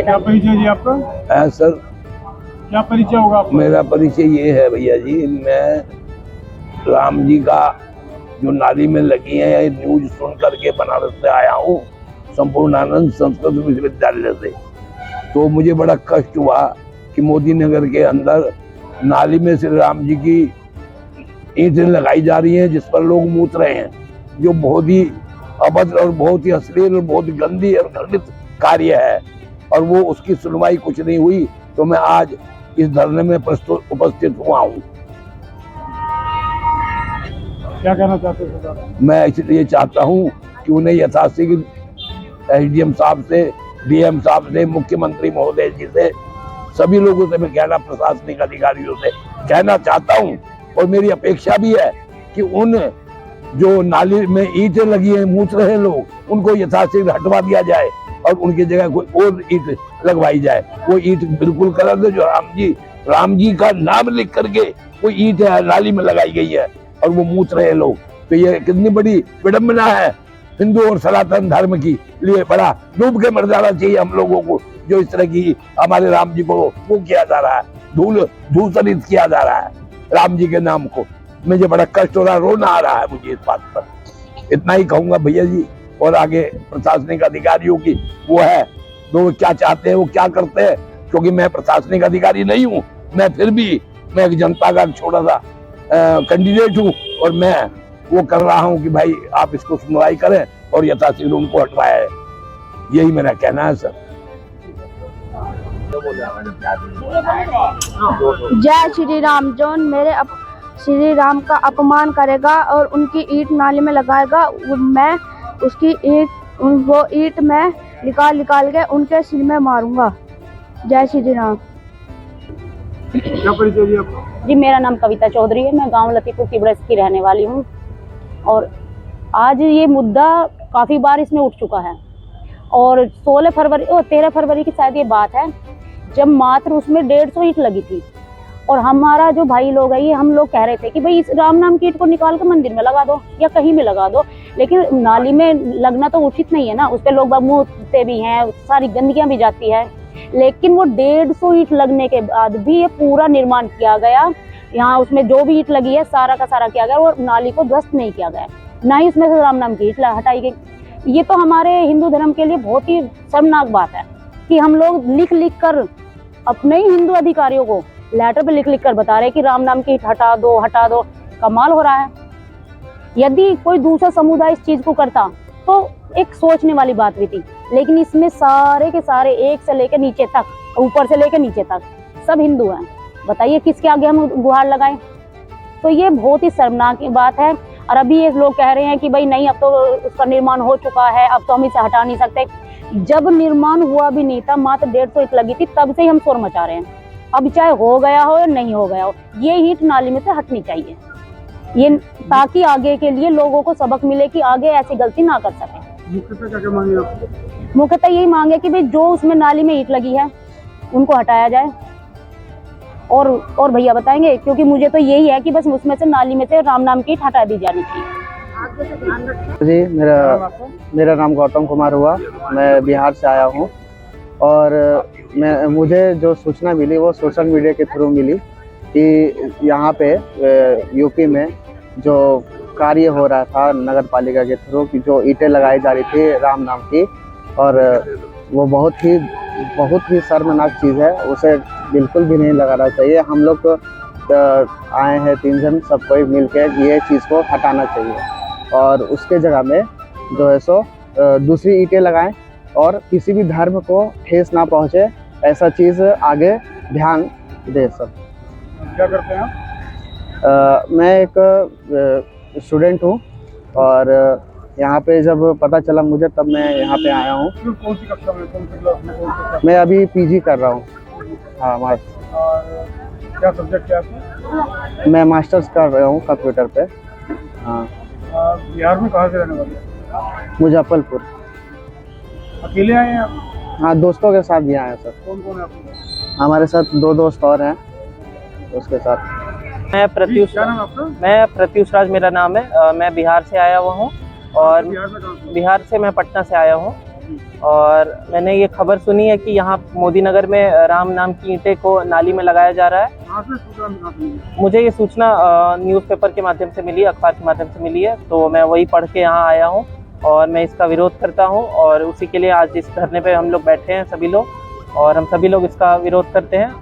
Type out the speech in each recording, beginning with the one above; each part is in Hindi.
क्या परिचय जी आपका? सर क्या परिचय होगा आपका? मेरा परिचय ये है भैया जी, मैं राम जी का जो नाली में लगी है न्यूज सुन करके बनारस से आया हूँ, संपूर्णानंद संस्कृत विश्वविद्यालय से। तो मुझे बड़ा कष्ट हुआ कि मोदी नगर के अंदर नाली में श्री राम जी की ईंटें लगाई जा रही हैं, जिस पर लोग मूत रहे हैं, जो बहुत ही अभद्र और बहुत ही अश्लील और बहुत गंदी और घृणित कार्य है, और वो उसकी सुनवाई कुछ नहीं हुई। तो मैं आज इस धरने में उपस्थित हुआ हूँ। क्या कहना चाहते हैं सर? मैं इसलिए चाहता हूँ कि उन्हें यथाशीघ्र एसडीएम साहब से, डीएम साहब से, मुख्यमंत्री महोदय जी से, सभी लोगों से मैं कहना, प्रशासनिक अधिकारियों से कहना चाहता हूँ, और मेरी अपेक्षा भी है कि उन जो नाली में ईंटें लगी हैं, मूत रहे लोग, उनको यथाशीघ्र हटवा दिया जाए और उनकी जगह कोई और ईंट लगवाई जाए। वो ईंट बिल्कुल गलत है जो राम जी का नाम लिख करके कोई ईंट नाली में लगाई गई है और वो मूत रहे लोग। तो ये कितनी बड़ी विडंबना है हिंदू और सनातन धर्म की लिए। बड़ा डूब के मर जाना चाहिए हम लोगों को, जो इस तरह की हमारे राम जी को वो किया जा रहा है, धूसरित किया जा रहा है राम जी के नाम को। मुझे बड़ा कष्ट हो रहा है, रोना आ रहा है मुझे इस बात पर। इतना ही कहूंगा भैया जी, और आगे प्रशासनिक अधिकारियों की वो है, वो क्या चाहते हैं, वो क्या करते हैं, क्योंकि मैं प्रशासनिक अधिकारी नहीं हूँ, मैं फिर भी मैं एक जनता का छोटा सा कैंडिडेट हूँ, और मैं वो कर रहा हूँ कि भाई आप इसको सुनवाई करें और यथाशीघ्र उनको हटवाया है। यही मेरा कहना है सर। जय श्री राम। जौन मेरे श्री राम का अपमान करेगा और उनकी ईंट नाली में लगाएगा, मैं उसकी वो ईंट में निकाल के उनके सिर में मारूंगा। जय श्री राम। क्या परिचय जी आपका? जी, मेरा नाम कविता चौधरी है, मैं गांव लतीपुर की ब्रज की रहने वाली हूँ। और आज ये मुद्दा काफ़ी बार इसमें उठ चुका है, और 16 फरवरी और 13 फरवरी की शायद ये बात है, जब मात्र उसमें 150 ईंट लगी थी। और हमारा जो भाई लोग है, ये हम लोग कह रहे थे कि भाई इस राम नाम की ईंट को निकाल कर मंदिर में लगा दो या कहीं भी लगा दो, लेकिन नाली में लगना तो उचित नहीं है ना, उस पर लोग मुँहते भी हैं, सारी गंदगियाँ भी जाती है। लेकिन वो 150 ईंट लगने के बाद भी ये पूरा निर्माण किया गया। यहाँ उसमें जो भी ईंट लगी है सारा का सारा किया गया, और नाली को ध्वस्त नहीं किया गया, ना ही उसमें से राम नाम की ईंट हटाई गई। ये तो हमारे हिंदू धर्म के लिए बहुत ही शर्मनाक बात है कि हम लोग लिख कर अपने ही हिंदू अधिकारियों को लेटर पे लिख कर बता रहे हैं कि राम नाम की ईंट हटा दो। कमाल हो रहा है। यदि कोई दूसरा समुदाय इस चीज को करता तो एक सोचने वाली बात भी थी, लेकिन इसमें सारे के सारे एक से लेकर नीचे तक, ऊपर से लेकर नीचे तक सब हिंदू हैं। बताइए किसके आगे हम गुहार लगाएं? तो ये बहुत ही शर्मनाक की बात है। और अभी ये लोग कह रहे हैं कि भाई नहीं, अब तो उसका निर्माण हो चुका है, अब तो हम इसे हटा नहीं सकते। जब निर्माण हुआ भी नहीं था, मात्र 150 ईंट लगी थी, तब से ही हम शोर मचा रहे हैं। अब चाहे हो गया हो या नहीं हो गया हो, ये ईंट नाली में से हटनी चाहिए, ये ताकि आगे के लिए लोगों को सबक मिले कि आगे ऐसी गलती ना कर सके। मुख्यतः क्या मांगे आप? मुख्यतः यही मांगे कि भाई जो उसमें नाली में ईंट लगी है उनको हटाया जाए। और भैया बताएंगे, क्योंकि मुझे तो यही है कि बस उसमें से नाली में से राम नाम की ईंट हटा दी जानी चाहिए। जी, मेरा नाम गौतम कुमार हुआ, मैं बिहार से आया हूँ। और मुझे जो सूचना मिली वो सोशल मीडिया के थ्रू मिली कि यहाँ पे यूपी में जो कार्य हो रहा था नगर पालिका के थ्रू कि जो ईंटें लगाई जा रही थी राम नाम की, और वो बहुत ही शर्मनाक चीज़ है, उसे बिल्कुल भी नहीं लगाना चाहिए। हम लोग तो आए हैं 3 जन, सब कोई मिल के ये चीज़ को हटाना चाहिए, और उसके जगह में जो है सो दूसरी ईंटें लगाएं, और किसी भी धर्म को ठेस ना पहुँचे, ऐसा चीज़ आगे ध्यान दे सब। क्या करते हैं आप? मैं एक स्टूडेंट हूँ, और यहाँ पे जब पता चला मुझे, तब मैं यहाँ पे आया हूँ। कौन सी कक्षा में, कौन सी क्लास में, कौन सी क्लास? मैं अभी पीजी कर रहा हूँ। हाँ, और क्या सब्जेक्ट है आपका? मैं मास्टर्स कर रहा हूँ कंप्यूटर पे। हाँ। बिहार में कहाँ से रहने वाले हैं? मुजफ्फरपुर। अकेले आए हैं आप? हाँ, दोस्तों के साथ भी आए हैं सर। कौन कौन है आपके? हमारे साथ 2 दोस्त और हैं, उसके साथ। क्या नाम आपका? मैं प्रत्युष राज मेरा नाम है। मैं बिहार से आया हुआ हूँ, और बिहार में कहाँ से? बिहार से मैं पटना से आया हूँ। और मैंने ये खबर सुनी है कि यहाँ मोदी नगर में राम नाम की ईंटें को नाली में लगाया जा रहा है। कहाँ से सूचना मिली? मुझे ये सूचना न्यूज़पेपर के माध्यम से मिली, अखबार के माध्यम से मिली है, तो मैं वही पढ़ के यहाँ आया हूँ और मैं इसका विरोध करता हूँ और उसी के लिए आज इस धरने पे हम लोग बैठे हैं सभी लोग, और हम सभी लोग इसका विरोध करते हैं।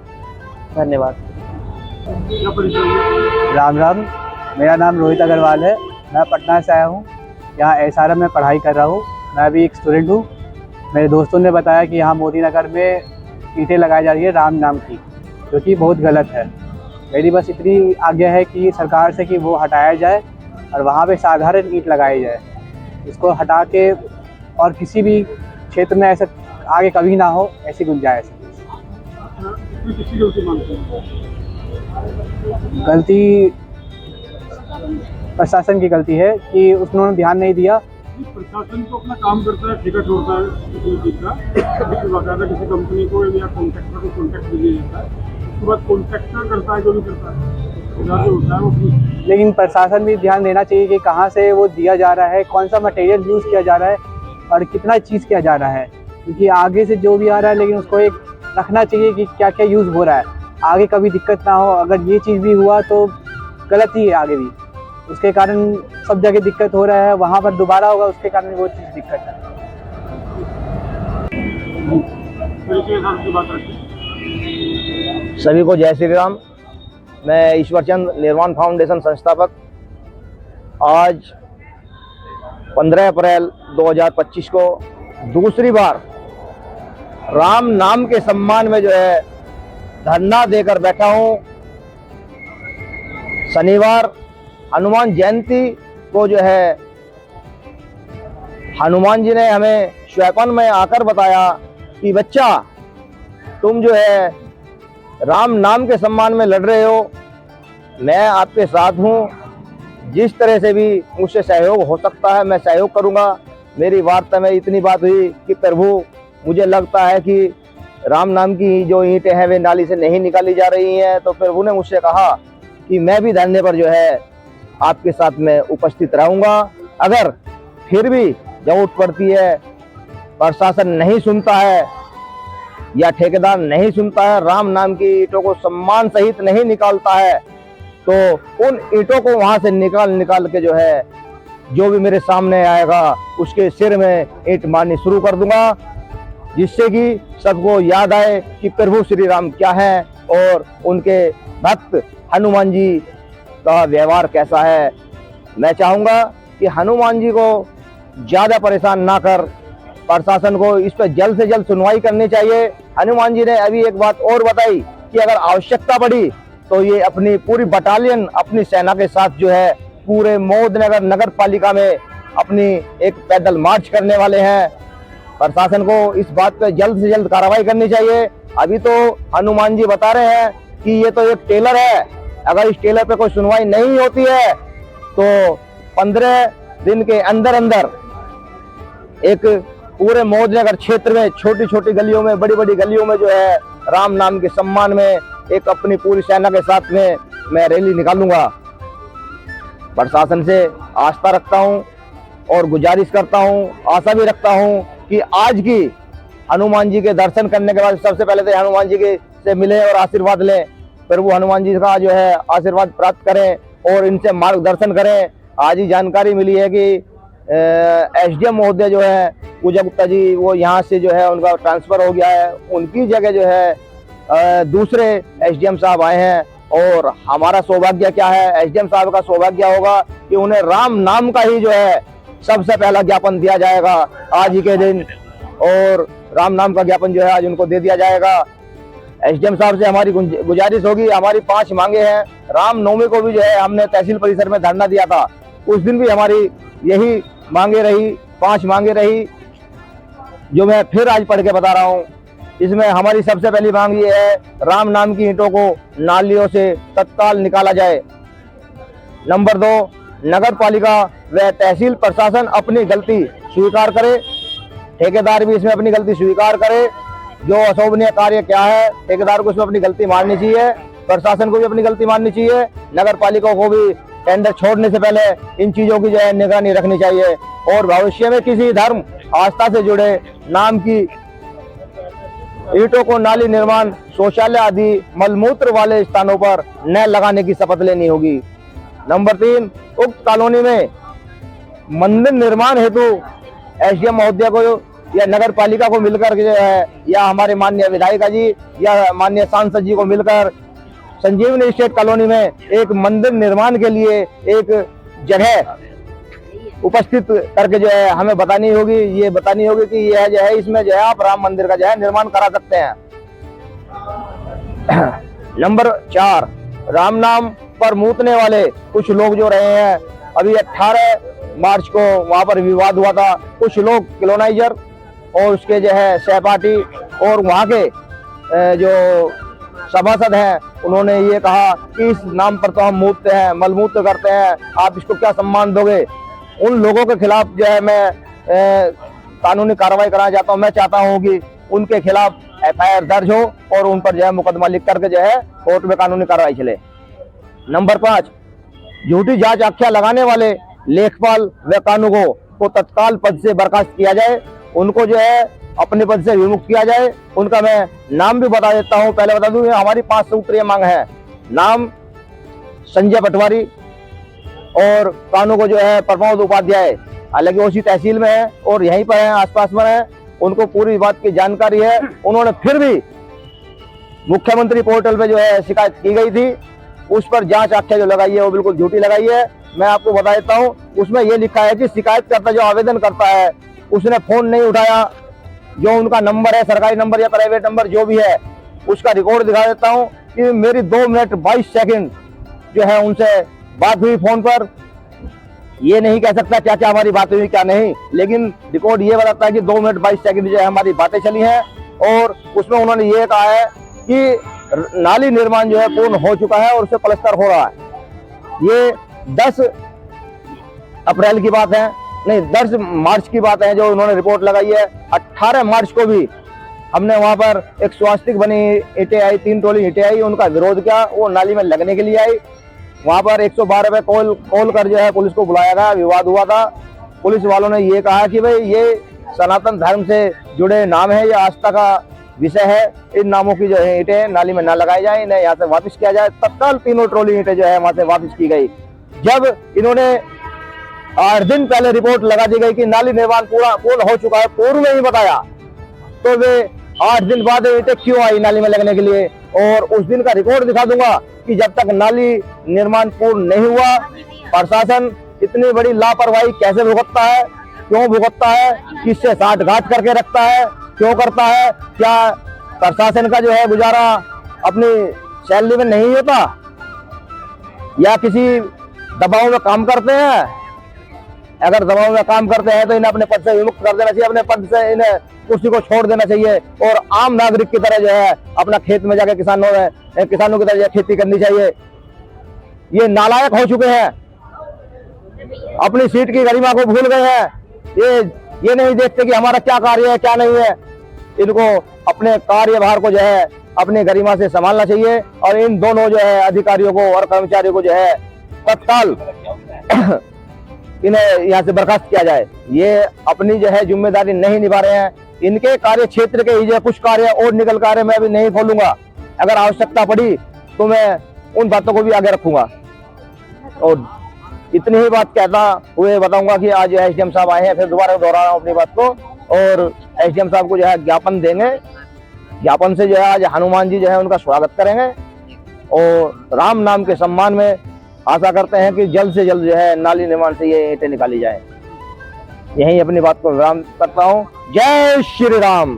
धन्यवाद। क्या परिचय है? राम राम, मेरा नाम रोहित अग्रवाल है। मैं पटना से आया हूँ। यहाँ SRM में पढ़ाई कर रहा हूँ। मैं भी एक स्टूडेंट हूँ। मेरे दोस्तों ने बताया कि यहाँ मोदी नगर में ईंटें लगाई जा रही है राम नाम की, जो कि बहुत गलत है। मेरी बस इतनी आज्ञा है कि सरकार से कि वो हटाया जाए और वहाँ पे साधारण ईंट लगाई जाए। इसको हटा के और किसी भी क्षेत्र में ऐसा आगे कभी ना हो, ऐसी गुंजाइश है। इसमें किसकी गलती मानते हैं? गलती प्रशासन की गलती है कि उन्होंने ध्यान नहीं दिया। प्रशासन तो अपना काम करता है, ठेका छोड़ता है किसी चीज़ का, बाकायदा किसी कंपनी को या कॉन्ट्रैक्टर को कॉन्ट्रैक्ट दिया जाता है, उसके बाद कॉन्ट्रैक्टर करता है जो भी करता है, जो होता है वो अपनी। लेकिन प्रशासन भी ध्यान देना चाहिए कि कहाँ से वो दिया जा रहा है, कौन सा मटेरियल यूज़ किया जा रहा है और कितना चीज़ किया जा रहा है, क्योंकि आगे से जो भी आ रहा है, लेकिन उसको एक रखना चाहिए कि क्या क्या यूज़ हो रहा है, आगे कभी दिक्कत ना हो। अगर ये चीज़ भी हुआ तो गलत ही है आगे भी, उसके कारण सब जगह दिक्कत हो रहा है, वहाँ पर दोबारा होगा उसके कारण वो चीज़ दिक्कत है। परिचय के साथ की बात रखिए। सभी को जय श्री राम। मैं ईश्वरचंद निर्वाण फाउंडेशन संस्थापक। आज 15 अप्रैल 2025 को दूसरी बार राम नाम के सम्मान में जो है धरना देकर बैठा हूँ। शनिवार हनुमान जयंती को जो है हनुमान जी ने हमें स्वप्न में आकर बताया कि बच्चा तुम जो है राम नाम के सम्मान में लड़ रहे हो, मैं आपके साथ हूँ, जिस तरह से भी मुझसे सहयोग हो सकता है मैं सहयोग करूँगा। मेरी वार्ता में इतनी बात हुई कि प्रभु मुझे लगता है कि राम नाम की जो ईंटें हैं वे नाली से नहीं निकाली जा रही हैं, तो प्रभु ने मुझसे कहा कि मैं भी धरने पर जो है आपके साथ में उपस्थित रहूँगा। अगर फिर भी जरूरत पड़ती है, प्रशासन नहीं सुनता है या ठेकेदार नहीं सुनता है, राम नाम की ईंटों को सम्मान सहित नहीं निकालता है, तो उन ईंटों को वहां से निकाल के जो है जो भी मेरे सामने आएगा उसके सिर में ईंट मारनी शुरू कर दूंगा, जिससे कि सबको याद आए कि प्रभु श्री राम क्या है और उनके भक्त हनुमान जी का व्यवहार कैसा है। मैं चाहूँगा कि हनुमान जी को ज़्यादा परेशान ना कर, प्रशासन को इस पर जल्द से जल्द सुनवाई करनी चाहिए। हनुमान जी ने अभी एक बात और बताई कि अगर आवश्यकता पड़ी तो ये अपनी पूरी बटालियन अपनी सेना के साथ जो है पूरे मोदनगर नगर पालिका में अपनी एक पैदल मार्च करने वाले हैं। प्रशासन को इस बात पे जल्द से जल्द कार्रवाई करनी चाहिए। अभी तो हनुमान जी बता रहे हैं कि ये तो एक टेलर है, अगर इस टेलर पे कोई सुनवाई नहीं होती है तो 15 दिन के अंदर अंदर एक पूरे मोदनगर क्षेत्र में छोटी छोटी गलियों में, बड़ी बड़ी गलियों में जो है राम नाम के सम्मान में एक अपनी पूरी सेना के साथ में मैं रैली निकालूंगा। प्रशासन से आस्था रखता हूं और गुजारिश करता हूं, आशा भी रखता हूं कि आज की हनुमान जी के दर्शन करने के बाद सबसे पहले तो हनुमान जी के से मिले और आशीर्वाद लें, प्रभु हनुमान जी का जो है आशीर्वाद प्राप्त करें और इनसे मार्गदर्शन करें। आज ही जानकारी मिली है कि SDM महोदय जो है पूजा गुप्ता जी, वो यहाँ से जो है उनका ट्रांसफर हो गया है, उनकी जगह जो है दूसरे SDM साहब आए हैं। और हमारा सौभाग्य क्या है, SDM साहब का सौभाग्य होगा कि उन्हें राम नाम का ही जो है सबसे पहला ज्ञापन दिया जाएगा आज ही के दिन, और राम नाम का ज्ञापन जो है आज उनको दे दिया जाएगा। SDM साहब से हमारी गुजारिश होगी, हमारी 5 मांगे हैं। राम नवमी को भी जो है हमने तहसील परिसर में धरना दिया था, उस दिन भी हमारी यही मांगे रही, 5 मांगे रही, जो मैं फिर आज पढ़ के बता रहा हूँ। इसमें हमारी सबसे पहली मांग ये है, राम नाम की ईंटों को नालियों से तत्काल निकाला जाए। नंबर 2, नगर पालिका व तहसील प्रशासन अपनी गलती स्वीकार करे, ठेकेदार भी इसमें अपनी गलती स्वीकार करे। जो अशोभनीय कार्य क्या है, ठेकेदार को इसमें अपनी गलती माननी चाहिए, प्रशासन को भी अपनी गलती माननी चाहिए, नगर पालिका को भी टेंडर छोड़ने से पहले इन चीजों की जो है निगरानी रखनी चाहिए और भविष्य में किसी धर्म आस्था से जुड़े नाम की ईंटों को नाली निर्माण, शौचालय आदि मलमूत्र वाले स्थानों पर न लगाने की शपथ लेनी होगी। नंबर 3, उक्त कॉलोनी में मंदिर निर्माण हेतु एसडीएम महोदय को या नगर पालिका को मिलकर जो है या हमारे माननीय विधायिका जी या माननीय सांसद जी को मिलकर संजीवनी स्टेट कॉलोनी में एक मंदिर निर्माण के लिए एक जगह उपस्थित करके जो है हमें बतानी होगी, ये बतानी होगी कि यह जो है इसमें जो है आप राम मंदिर का जो है निर्माण करा सकते हैं। नंबर 4, राम नाम पर मूतने वाले कुछ लोग जो रहे हैं, अभी 18 मार्च को वहां पर विवाद हुआ था। कुछ लोग कॉलोनाइजर और उसके जो है सहपाठी और वहां के जो सभासद हैं, उन्होंने ये कहा कि इस नाम पर तो हम मूतते हैं, मलमूत्र करते हैं, आप इसको क्या सम्मान दोगे। उन लोगों के खिलाफ जो है मैं कानूनी कार्रवाई कराना चाहता हूं। मैं चाहता हूं कि उनके खिलाफ एफआईआर दर्ज हो और उन पर जो है मुकदमा लिख करके जो है कोर्ट में कानूनी कार्रवाई चले। नंबर 5, झूठी जांच आख्या लगाने वाले लेखपाल व कानूनगो को तत्काल पद से बर्खास्त किया जाए, उनको जो है अपने पद से विमुक्त किया जाए। उनका मैं नाम भी बता देता हूं, पहले बता दूं, हमारी 5 सूत्रीय मांग है। नाम संजय पटवारी और कानूनगो जो है प्रमोद उपाध्याय, हालांकि उसी तहसील में है और यहीं पर है, आसपास में है, उनको पूरी बात की जानकारी है। उन्होंने फिर भी मुख्यमंत्री पोर्टल पे जो है शिकायत की गई थी, उस पर जांच आख्या जो लगाई है वो बिल्कुल झूठी लगाई है। मैं आपको बता देता हूं, उसमें यह लिखा है कि शिकायतकर्ता जो आवेदन करता है उसने फोन नहीं उठाया, जो उनका नंबर है सरकारी नंबर या प्राइवेट नंबर जो भी है उसका रिकॉर्ड दिखा देता हूं कि मेरी 2 मिनट 22 सेकंड जो है उनसे बात हुई फोन पर। ये नहीं कह सकता क्या क्या हमारी बातें हुई क्या नहीं, लेकिन रिकॉर्ड ये बताता है कि 2 मिनट 22 सेकंड जो है हमारी बातें चली हैं और उसमें उन्होंने ये कहा है कि नाली निर्माण जो है पूर्ण हो चुका है और उसे प्लास्टर हो रहा है। ये 10 अप्रैल की बात है, नहीं 10 मार्च की बात है जो उन्होंने रिपोर्ट लगाई है। 18 मार्च को भी हमने वहां पर एक स्वास्तिक बनी ईंटें आई, 3 टोली ईंटें आई, उनका विरोध किया, वो नाली में लगने के लिए आई। वहां पर 112 पे कॉल कर जो है पुलिस को बुलाया गया, विवाद हुआ था। पुलिस वालों ने ये कहा कि भाई ये सनातन धर्म से जुड़े नाम है, ये आस्था का विषय है, इन नामों की जो है ईंटें नाली में न लगाई जाए, इन्हें यहाँ से वापस किया जाए। तत्काल 3 ट्रॉली ईंटें जो है वहां से वापस की गई। जब इन्होंने 8 दिन पहले रिपोर्ट लगा दी गई कि नाली निर्माण पूर्ण हो चुका है, पूर्व में ही बताया, तो वे 8 दिन बाद ईंटें क्यों आई नाली में लगने के लिए। और उस दिन का रिकॉर्ड दिखा दूंगा कि जब तक नाली निर्माण पूर्ण नहीं हुआ, प्रशासन इतनी बड़ी लापरवाही कैसे भुगतता है, क्यों भुगतता है, किससे साठगांठ करके रखता है, क्यों करता है। क्या प्रशासन का जो है गुजारा अपनी सैलरी में नहीं होता या किसी दबाव में काम करते हैं? अगर दबाव में काम करते हैं तो इन्हें अपने पद से विमुक्त कर देना चाहिए, अपने पद से इन्हें कुर्सी को छोड़ देना चाहिए और आम नागरिक की तरह जो है अपना खेत में जाके किसानों की तरह खेती करनी चाहिए। ये नालायक हो चुके हैं, अपनी सीट की गरिमा को भूल गए हैं। ये नहीं देखते कि हमारा क्या कार्य है क्या नहीं है। इनको अपने कार्यभार को जो है अपनी गरिमा से संभालना चाहिए और इन दोनों जो है अधिकारियों को और कर्मचारियों को जो है तत्काल इन्हें यहाँ से बर्खास्त किया जाए। ये अपनी जो है जिम्मेदारी नहीं निभा रहे हैं। इनके कार्य क्षेत्र के ही जो कुछ कार्य और निकल कर मैं अभी नहीं खोलूंगा, अगर आवश्यकता पड़ी तो मैं उन बातों को भी आगे रखूंगा। और इतनी ही बात कहता हुए बताऊंगा कि आज एसडीएम साहब आए हैं, फिर दोबारा दोहरा रहा हूं अपनी बात को। और एसडीएम साहब को जो है ज्ञापन देंगे, ज्ञापन से जो है आज हनुमान जी जो है उनका स्वागत करेंगे और राम नाम के सम्मान में आशा करते हैं कि जल्द से जल्द जो है नाली निर्माण से ये ईंटें निकाली जाए। यही अपनी बात को विराम करता हूँ। जय श्री राम।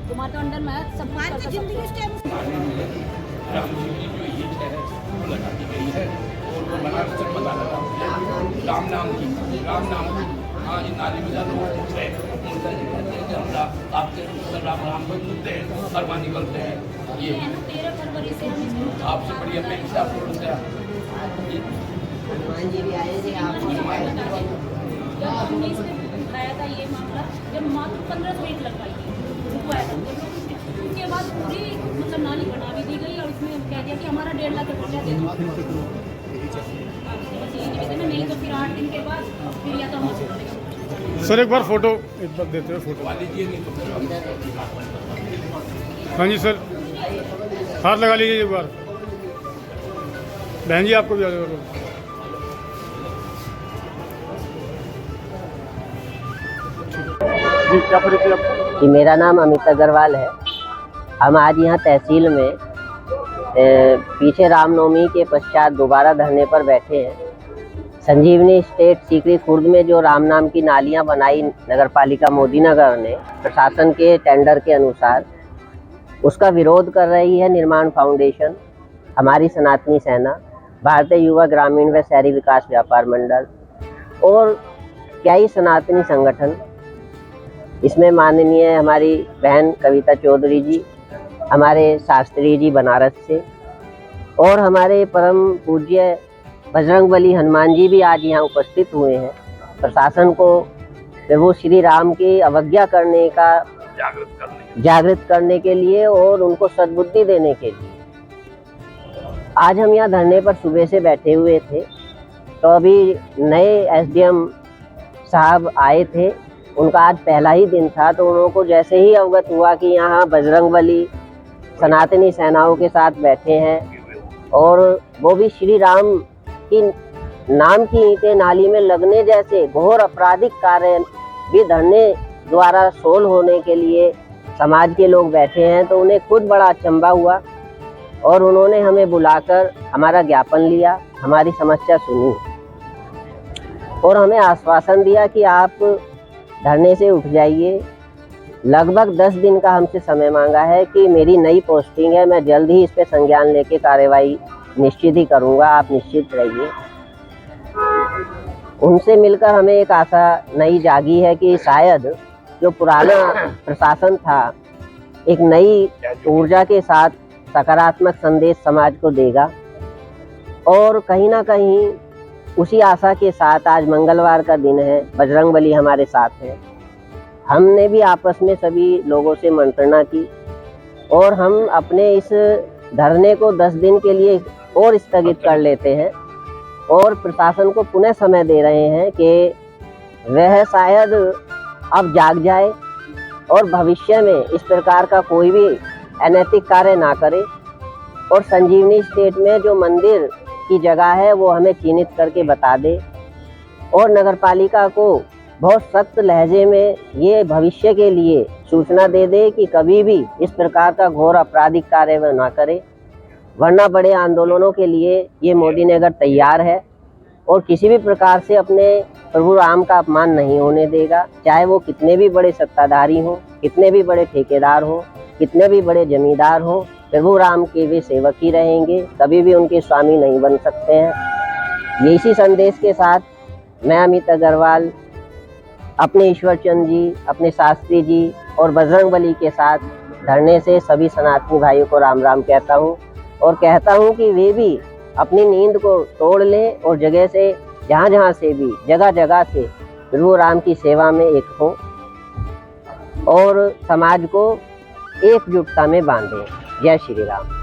तुम्हारे तो अंडर में है, सब कुछ कर सकते ये 13 फरवरी से आपसे बड़ी अपेक्षा जब हमने इस पे उठाया था ये मामला, जब मात्र 15 मिनट लग पाई रुकवाया था, उसके बाद पूरी मतलब नाली बना भी दी गई और इसमें कह दिया कि हमारा 1.5 लाख रुपया दे दो। तो फिर 8 दिन के बाद फिर या तो हम छोड़ देंगे। सर एक बार फोटो एक बार देते हो फोटो। हाँ जी सर, हाथ लगा लीजिए एक बार। बहन जी आपको भी आ जाएगा। जी क्या परिचय आपका? कि मेरा नाम अमित अग्रवाल है। हम आज यहाँ तहसील में पीछे रामनवमी के पश्चात दोबारा धरने पर बैठे हैं। संजीवनी स्टेट सीकरी खुर्द में जो राम नाम की नालियाँ बनाई नगरपालिका मोदी नगर ने प्रशासन के टेंडर के अनुसार, उसका विरोध कर रही है निर्माण फाउंडेशन, हमारी सनातनी सेना, भारतीय युवा ग्रामीण व शहरी विकास व्यापार मंडल और कई सनातनी संगठन। इसमें माननीय हमारी बहन कविता चौधरी जी, हमारे शास्त्री जी बनारस से और हमारे परम पूज्य बजरंगबली हनुमान जी भी आज यहाँ उपस्थित हुए हैं। प्रशासन को प्रभु श्री राम की अवज्ञा करने का जागृत करने के लिए और उनको सद्बुद्धि देने के लिए आज हम यहाँ धरने पर सुबह से बैठे हुए थे। तो अभी नए एसडीएम साहब आए थे, उनका आज पहला ही दिन था। तो उन लोगों को जैसे ही अवगत हुआ कि यहाँ बजरंगबली सनातनी सेनाओं के साथ बैठे हैं और वो भी श्री राम की नाम की ईंटें नाली में लगने जैसे घोर आपराधिक कार्य भी धरने द्वारा सोल होने के लिए समाज के लोग बैठे हैं, तो उन्हें खुद बड़ा अचंभा हुआ और उन्होंने हमें बुलाकर हमारा ज्ञापन लिया, हमारी समस्या सुनी और हमें आश्वासन दिया कि आप धरने से उठ जाइए। लगभग 10 दिन का हमसे समय मांगा है कि मेरी नई पोस्टिंग है, मैं जल्द ही इस पे संज्ञान लेके कार्रवाई निश्चित ही करूंगा, आप निश्चित रहिए। उनसे मिलकर हमें एक आशा नई जागी है कि शायद जो पुराना प्रशासन था एक नई ऊर्जा के साथ सकारात्मक संदेश समाज को देगा और कहीं ना कहीं उसी आशा के साथ आज मंगलवार का दिन है, बजरंगबली हमारे साथ है। हमने भी आपस में सभी लोगों से मंत्रणा की और हम अपने इस धरने को 10 दिन के लिए और स्थगित कर लेते हैं और प्रशासन को पुनः समय दे रहे हैं कि वह शायद अब जाग जाए और भविष्य में इस प्रकार का कोई भी अनैतिक कार्य ना करे और संजीवनी स्टेट में जो मंदिर की जगह है वो हमें चिन्हित करके बता दे और नगरपालिका को बहुत सख्त लहजे में ये भविष्य के लिए सूचना दे दे कि कभी भी इस प्रकार का घोर आपराधिक कार्य वह ना करे, वरना बड़े आंदोलनों के लिए ये मोदी नगर तैयार है और किसी भी प्रकार से अपने प्रभु राम का अपमान नहीं होने देगा। चाहे वो कितने भी बड़े सत्ताधारी हों, कितने भी बड़े ठेकेदार हों, कितने भी बड़े जमींदार हों, प्रभु राम के वे सेवक ही रहेंगे, कभी भी उनके स्वामी नहीं बन सकते हैं। इसी संदेश के साथ मैं अमित अग्रवाल अपने ईश्वर चंद जी, अपने शास्त्री जी और बजरंगबली के साथ धरने से सभी सनातनी भाइयों को राम राम कहता हूँ और कहता हूँ कि वे भी अपनी नींद को तोड़ लें और जगह से जहाँ से भी जगह जगह से प्रभु राम की सेवा में एक हो और समाज को एकजुटता में बांधें। जय श्री राम।